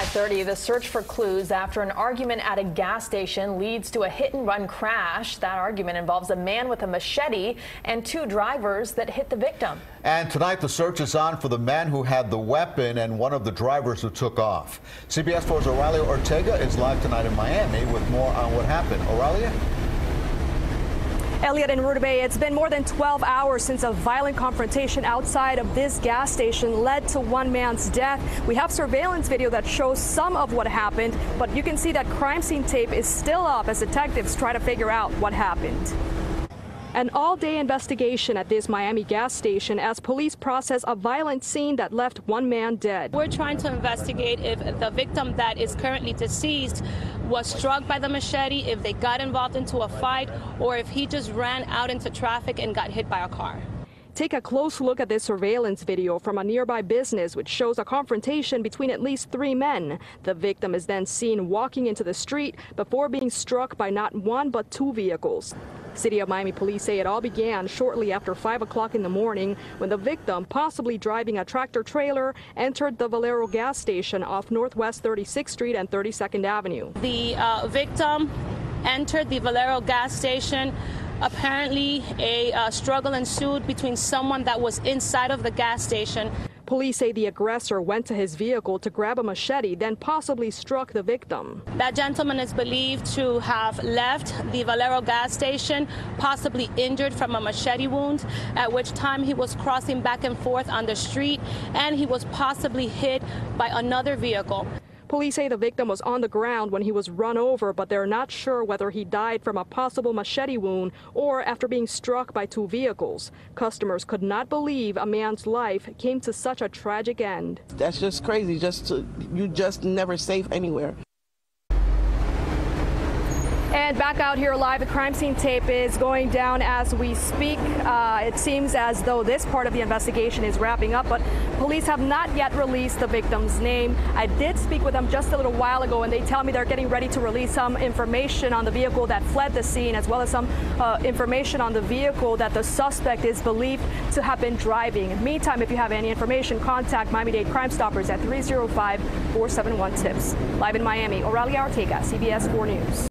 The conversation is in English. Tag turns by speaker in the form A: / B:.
A: 5:30, the search for clues after an argument at a gas station leads to a hit-and-run crash. That argument involves a man with a machete and two drivers that hit the victim.
B: And tonight, the search is on for the man who had the weapon and one of the drivers who took off. CBS 4's Oralia Ortega is live tonight in Miami with more on what happened. Oralia?
C: Elliot and Rudabay, it's been more than 12 hours since a violent confrontation outside of this gas station led to one man's death. We have surveillance video that shows some of what happened, but you can see that crime scene tape is still up as detectives try to figure out what happened. An all-day investigation at this Miami gas station as police process a violent scene that left one man dead.
D: We're trying to investigate if the victim that is currently deceased was struck by the machete, if they got involved into a fight, or if he just ran out into traffic and got hit by a car.
C: Take a close look at this surveillance video from a nearby business which shows a confrontation between at least three men. The victim is then seen walking into the street before being struck by not one but two vehicles. City of Miami police say it all began shortly after 5 o'clock in the morning when the victim, possibly driving a tractor trailer, entered the Valero gas station off Northwest 36th Street and 32nd Avenue.
D: The victim entered the Valero gas station. Apparently, a struggle ensued between someone that was inside of the gas station.
C: Police say the aggressor went to his vehicle to grab a machete, then possibly struck the victim.
D: That gentleman is believed to have left the Valero gas station, possibly injured from a machete wound, at which time he was crossing back and forth on the street, and he was possibly hit by another vehicle.
C: Police say the victim was on the ground when he was run over, but they're not sure whether he died from a possible machete wound or after being struck by two vehicles. Customers could not believe a man's life came to such a tragic end.
E: That's just crazy. You just never safe anywhere.
C: And back out here live, the crime scene tape is going down as we speak. It seems as though this part of the investigation is wrapping up, but police have not yet released the victim's name. I did speak with them just a little while ago, and they tell me they're getting ready to release some information on the vehicle that fled the scene, as well as some information on the vehicle that the suspect is believed to have been driving. Meantime, if you have any information, contact Miami-Dade Crime Stoppers at 305-471-TIPS. Live in Miami, Oralia Ortega, CBS 4 News.